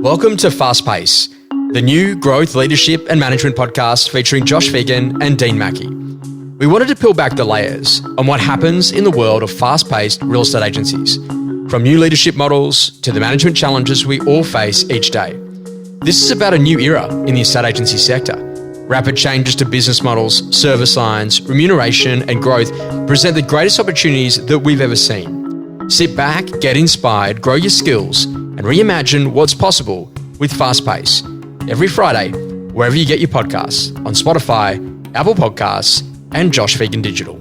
Welcome to Fast Pace, the new growth, leadership and management podcast featuring Josh Phegan and Dean Mackie. We wanted to peel back the layers on what happens in the world of fast-paced real estate agencies, from new leadership models to the management challenges we all face each day. This is about a new era in the estate agency sector. Rapid changes to business models, service lines, remuneration and growth present the greatest opportunities that we've ever seen. Sit back, get inspired, grow your skills and reimagine what's possible with Fast Pace. Every Friday, wherever you get your podcasts, on Spotify, Apple Podcasts and Josh Phegan Digital.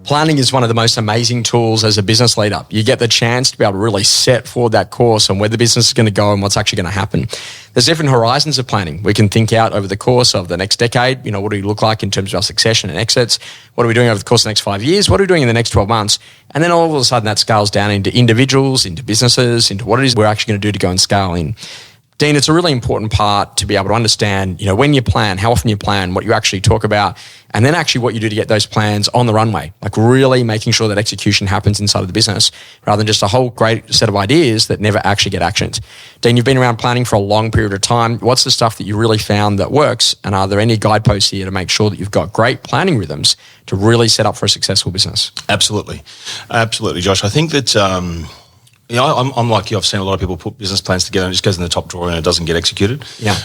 Planning is one of the most amazing tools as a business leader. You get the chance to be able to really set forward that course on where the business is going to go and what's actually going to happen. There's different horizons of planning. We can think out over the course of the next decade, what do we look like in terms of our succession and exits? What are we doing over the course of the next 5 years? What are we doing in the next 12 months? And then all of a sudden that scales down into individuals, into businesses, into what it is we're actually going to do to go and scale in. Dean, it's a really important part to be able to understand, when you plan, how often you plan, what you actually talk about, and then actually what you do to get those plans on the runway, like really making sure that execution happens inside of the business rather than just a whole great set of ideas that never actually get actioned. Dean, you've been around planning for a long period of time. What's the stuff that you really found that works? And are there any guideposts here to make sure that you've got great planning rhythms to really set up for a successful business? Absolutely, Josh. I think that... I'm like you. I've seen a lot of people put business plans together and it just goes in the top drawer and it doesn't get executed. Yeah.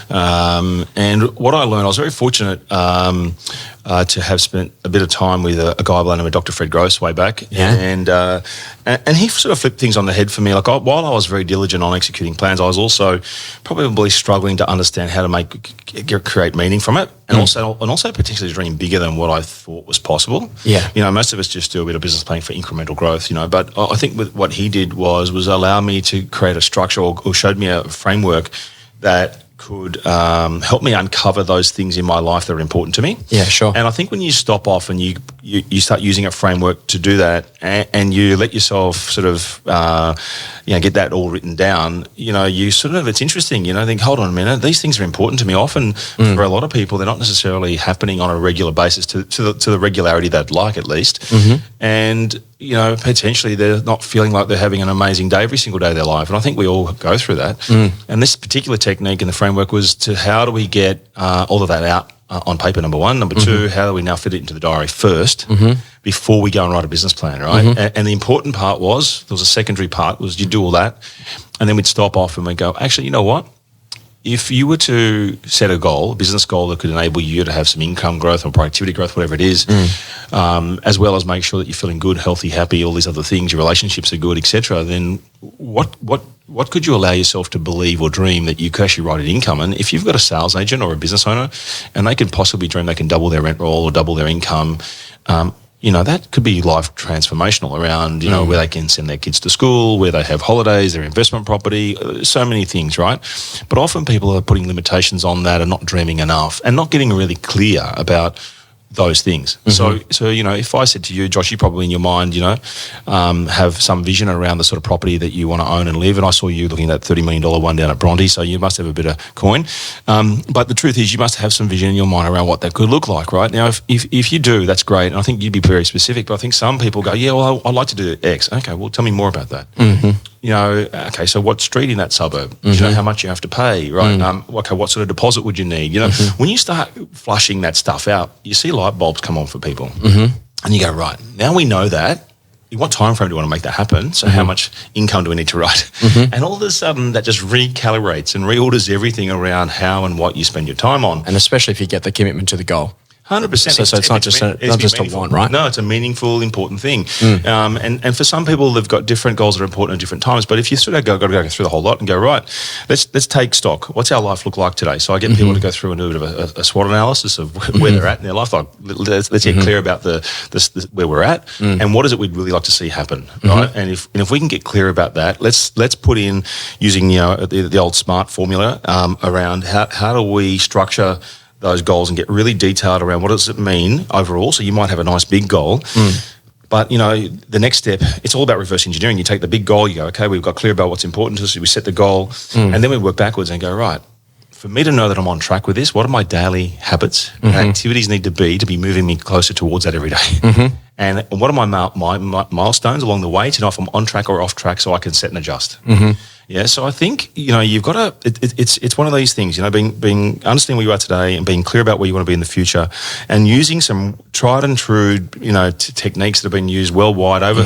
And what I learned, I was very fortunate to have spent a bit of time with a guy by the name of Dr. Fred Gross way back. Yeah. And he sort of flipped things on the head for me. Like while I was very diligent on executing plans, I was also probably struggling to understand how to create meaning from it, and also potentially dream bigger than what I thought was possible. Yeah. Most of us just do a bit of business planning for incremental growth. But I think what he did was allow me to create a structure or showed me a framework that could help me uncover those things in my life that are important to me. Yeah, sure. And I think when you stop off and you start using a framework to do that, and you let yourself sort of get that all written down, you sort of, it's interesting, think, hold on a minute, these things are important to me. Often for a lot of people, they're not necessarily happening on a regular basis to the regularity they'd like, at least. Mm-hmm. And potentially they're not feeling like they're having an amazing day every single day of their life. And I think we all go through that. And this particular technique in the framework was to how do we get all of that out on paper, number one. Number two, how do we now fit it into the diary first before we go and write a business plan, right? And the important part there was a secondary part, was you do all that and then we'd stop off and we'd go, actually, you know what? If you were to set a goal, a business goal that could enable you to have some income growth or productivity growth, whatever it is, as well as make sure that you're feeling good, healthy, happy, all these other things, your relationships are good, etc., then what could you allow yourself to believe or dream that you could actually write an income? And if you've got a sales agent or a business owner and they can possibly dream they can double their rent roll or double their income, that could be life transformational around, where they can send their kids to school, where they have holidays, their investment property, so many things, right? But often people are putting limitations on that and not dreaming enough and not getting really clear about those things. So if I said to you, Josh, you probably in your mind, have some vision around the sort of property that you want to own and live. And I saw you looking at that $30 million one down at Bronte, so you must have a bit of coin. But the truth is you must have some vision in your mind around what that could look like, right? Now, if you do, that's great. And I think you'd be very specific. But I think some people go, yeah, well, I'd like to do X. Okay, well, tell me more about that. Okay, so what street in that suburb? Do you know how much you have to pay, right? Okay, what sort of deposit would you need? When you start flushing that stuff out, you see light bulbs come on for people. And you go, right, now we know that. In what time frame do you want to make that happen? So how much income do we need to write? And all of a sudden that just recalibrates and reorders everything around how and what you spend your time on. And especially if you get the commitment to the goal. 100%. So it's not just a want, right? No, it's a meaningful, important thing. And for some people, they've got different goals that are important at different times. But if you sort of got to go through the whole lot and go, right, let's take stock. What's our life look like today? So I get people to go through and do a bit of a SWOT analysis of where they're at in their life. Like, let's get clear about the where we're at and what is it we'd really like to see happen, right? And if we can get clear about that, let's put in using the old SMART formula around how do we structure those goals and get really detailed around what does it mean overall. So you might have a nice big goal, but the next step, it's all about reverse engineering. You take the big goal, you go, okay, we've got clear about what's important to us, we set the goal, and then we work backwards and go, right, for me to know that I'm on track with this, what are my daily habits and activities need to be moving me closer towards that every day? And what are my milestones along the way to know if I'm on track or off track so I can set and adjust? Yeah, so I think you've got to. It's one of these things. Being understanding where you are today and being clear about where you want to be in the future, and using some tried and true techniques that have been used worldwide over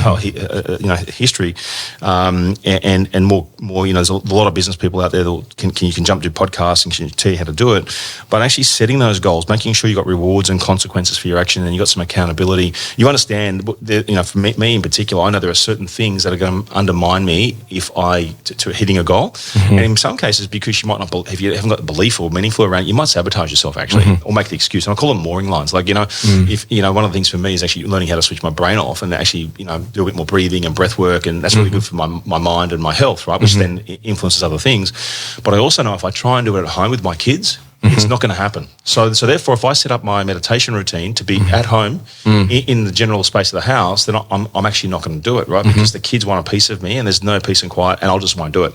history, and more. There's a lot of business people out there that you can jump to podcasts and can tell you how to do it. But actually setting those goals, making sure you got rewards and consequences for your action, and you got some accountability. You understand. For me in particular, I know there are certain things that are going to undermine me if to hitting a goal. Mm-hmm. And in some cases, because you might not, if you haven't got the belief or meaningful around it, you might sabotage yourself actually, or make the excuse. And I call them mooring lines. Like, if, one of the things for me is actually learning how to switch my brain off and actually, do a bit more breathing and breath work. And that's really good for my mind and my health, right? Which then influences other things. But I also know if I try and do it at home with my kids, it's not going to happen. So therefore, if I set up my meditation routine to be at home in the general space of the house, then I'm actually not going to do it, right? Because the kids want a piece of me and there's no peace and quiet, and I'll just won't do it.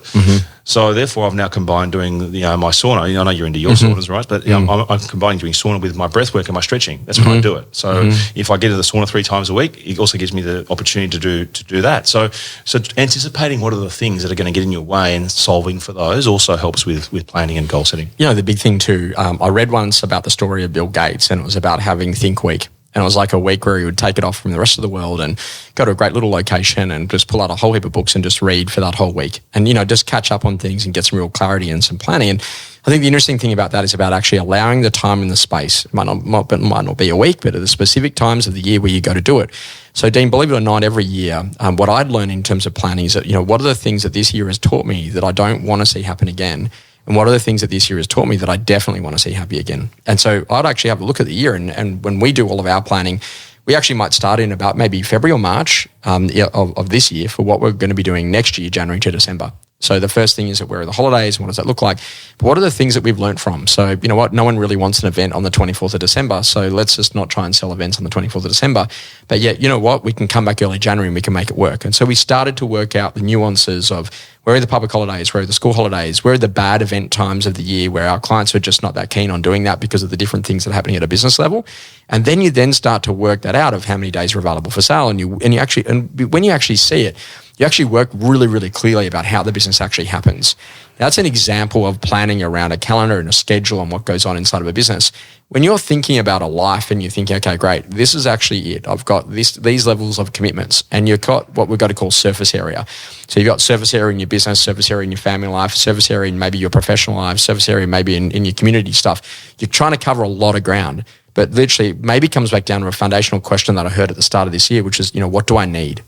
So therefore, I've now combined doing my sauna. I know you're into your saunas, right? But I'm combining doing sauna with my breath work and my stretching. That's when I do it. So if I get to the sauna 3 times a week, it also gives me the opportunity to do that. So anticipating what are the things that are going to get in your way and solving for those also helps with planning and goal setting. The big thing too, I read once about the story of Bill Gates, and it was about having Think Week. And it was like a week where he would take it off from the rest of the world and go to a great little location and just pull out a whole heap of books and just read for that whole week. And, just catch up on things and get some real clarity and some planning. And I think the interesting thing about that is about actually allowing the time and the space. It might not be a week, but at the specific times of the year where you go to do it. So, Dean, believe it or not, every year, what I'd learn in terms of planning is that, what are the things that this year has taught me that I don't want to see happen again? And what are the things that this year has taught me that I definitely want to see happy again? And so I'd actually have a look at the year. And when we do all of our planning, we actually might start in about maybe February or March of this year for what we're going to be doing next year, January to December. So the first thing is that where are the holidays and what does that look like? But what are the things that we've learned from? So, you know what? No one really wants an event on the 24th of December. So let's just not try and sell events on the 24th of December. But yet, you know what? We can come back early January and we can make it work. And so we started to work out the nuances of where are the public holidays, where are the school holidays, where are the bad event times of the year where our clients are just not that keen on doing that because of the different things that are happening at a business level. And then you then start to work that out of how many days are available for sale. And when you actually see it, you actually work really, really clearly about how the business actually happens. That's an example of planning around a calendar and a schedule and what goes on inside of a business. When you're thinking about a life and you're thinking, okay, great, this is actually it. I've got these levels of commitments, and you've got what we've got to call surface area. So you've got surface area in your business, surface area in your family life, surface area in maybe your professional life, surface area maybe in your community stuff. You're trying to cover a lot of ground, but literally maybe comes back down to a foundational question that I heard at the start of this year, which is, what do I need?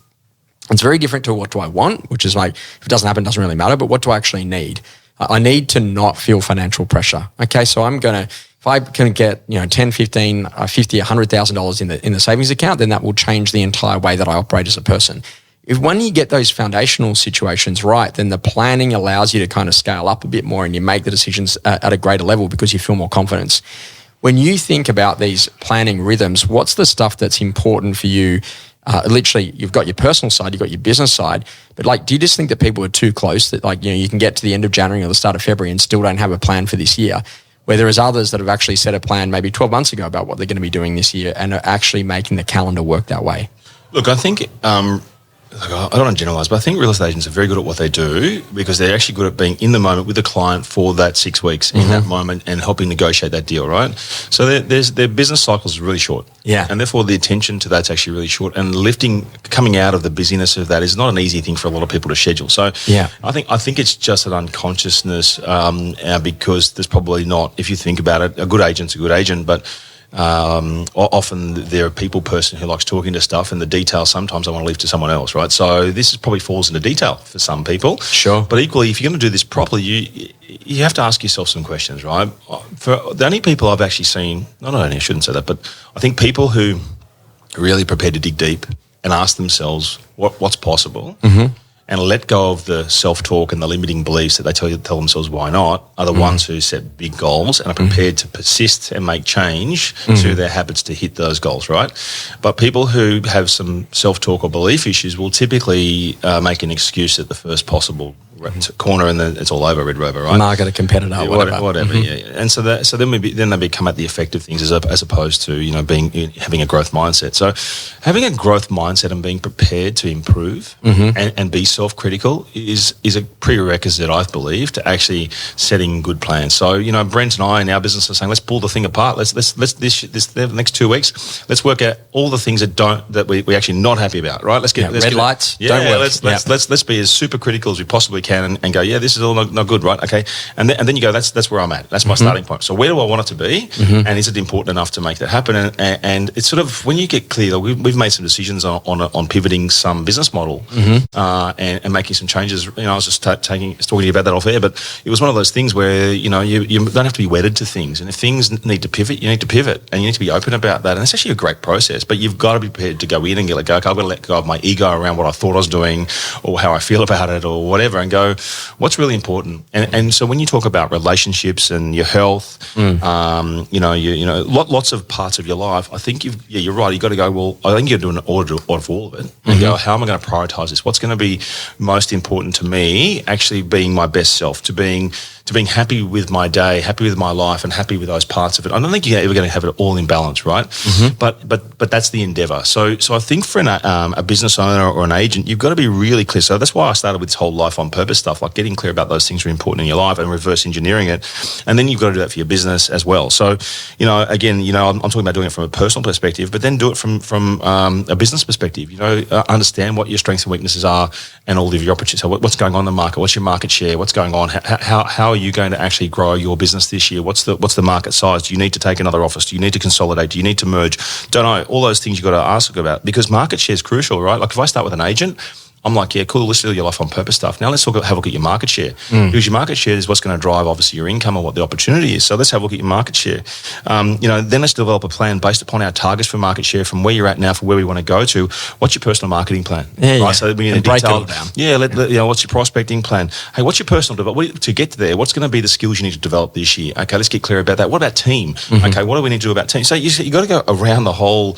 It's very different to what do I want, which is like, if it doesn't happen, it doesn't really matter, but what do I actually need? I need to not feel financial pressure. Okay, so if I can get, 10, 15, 50, $100,000 in the savings account, then that will change the entire way that I operate as a person. When you get those foundational situations right, then the planning allows you to kind of scale up a bit more and you make the decisions at a greater level because you feel more confidence. When you think about these planning rhythms, what's the stuff that's important for you? Literally, you've got your personal side, you've got your business side, but do you just think that people are too close that you can get to the end of January or the start of February and still don't have a plan for this year? Where there is others that have actually set a plan maybe 12 months ago about what they're going to be doing this year and are actually making the calendar work that way. Look, I think, I don't want to generalise, but I think real estate agents are very good at what they do because they're actually good at being in the moment with the client for that 6 weeks in that moment and helping negotiate that deal, right? So their business cycles are really short. Yeah. And therefore the attention to that's actually really short, and coming out of the busyness of that is not an easy thing for a lot of people to schedule. So yeah. I think it's just an unconsciousness because there's probably not, if you think about it, a good agent's a good agent, but often they're a people person who likes talking to stuff, and the details sometimes I want to leave to someone else, right? So this probably falls into detail for some people. Sure. But equally, if you're going to do this properly, you have to ask yourself some questions, right? For the only people I've actually seen, not only, I shouldn't say that, but I think people who are really prepared to dig deep and ask themselves what's possible and let go of the self-talk and the limiting beliefs that they tell themselves why not, are the ones who set big goals and are prepared to persist and make change to their habits to hit those goals, right? But people who have some self-talk or belief issues will typically make an excuse at the first possible corner and then it's all over, Red Rover, right? Market a competitor, Yeah, whatever. whatever. Yeah. And so then they become at the effective things as opposed to having a growth mindset. So having a growth mindset and being prepared to improve and be self-critical is a prerequisite, I believe, to actually setting good plans. So Brent and I in our business are saying, let's pull the thing apart. Let's the next 2 weeks, let's work out all the things that we're actually not happy about. Right? Let's get red lights. Yeah, don't work. Let's be as super critical as we possibly can and go, yeah, this is all not good, right? Okay, and then you go, that's where I'm at. That's my starting point. So where do I want it to be, and is it important enough to make that happen? And it's sort of when you get clear. We've made some decisions on pivoting some business model and making some changes. I was just talking to you about that off air, but it was one of those things where you don't have to be wedded to things, and if things need to pivot, you need to pivot, and you need to be open about that. And it's actually a great process, but you've got to be prepared to go in and get like, okay, I've got to let go of my ego around what I thought I was doing or how I feel about it or whatever, and go, what's really important? And so when you talk about relationships and your health, lots of parts of your life, I think you're right. You've got to go, well, I think you're doing an order for all of it and go, how am I going to prioritize this? What's going to be most important to me? Actually being my best self, to being happy with my day, happy with my life, and happy with those parts of it. I don't think you're ever going to have it all in balance, right? But that's the endeavor. So I think for a business owner or an agent, you've got to be really clear. So that's why I started with this whole life on purpose stuff, like getting clear about those things are important in your life and reverse engineering it. And then you've got to do that for your business as well. So, again, I'm talking about doing it from a personal perspective, but then do it from a business perspective. Understand what your strengths and weaknesses are and all of your opportunities. So what's going on in the market? What's your market share? What's going on? How are you going to actually grow your business this year? What's the market size? Do you need to take another office? Do you need to consolidate? Do you need to merge? Don't know. All those things you've got to ask about, because market share is crucial, right? Like if I start with an agent, I'm like, yeah, cool, let's do your life on purpose stuff. Now let's have a look at your market share. Because your market share is what's going to drive, obviously, your income and what the opportunity is. So let's have a look at your market share. Then let's develop a plan based upon our targets for market share from where you're at now for where we want to go to. What's your personal marketing plan? Yeah. Right, so we need to break it detail all down. Yeah, what's your prospecting plan? Hey, what's your personal development? To get there, what's going to be the skills you need to develop this year? Okay, let's get clear about that. What about team? Okay, what do we need to do about team? So you got to go around the whole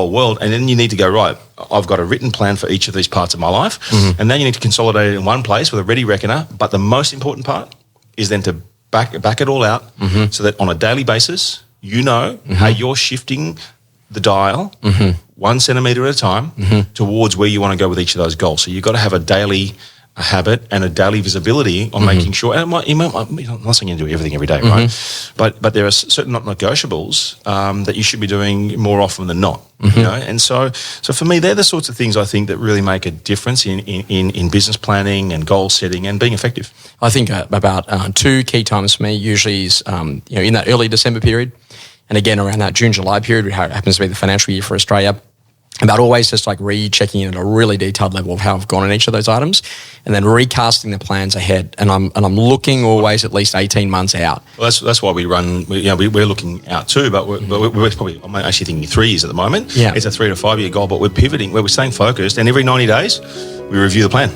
world, and then you need to go, right, I've got a written plan for each of these parts of my life. And then you need to consolidate it in one place with a ready reckoner. But the most important part is then to back it all out so that on a daily basis, how you're shifting the dial 1 centimetre at a time towards where you want to go with each of those goals. So you've got to have a daily habit and a daily visibility on making sure, and I'm not saying you do everything every day, right? But there are certain non-negotiables that you should be doing more often than not. And so for me, they're the sorts of things I think that really make a difference in business planning and goal setting and being effective. I think about two key times for me usually is in that early December period, and again around that June-July period, which happens to be the financial year for Australia. About always just like rechecking in at a really detailed level of how I've gone on each of those items, and then recasting the plans ahead. And I'm looking always at least 18 months out. Well, that's why we run. We're looking out too, but we're probably, I'm actually thinking 3 years at the moment. Yeah, it's a 3 to 5 year goal, but we're pivoting. We're staying focused, and every 90 days we review the plan.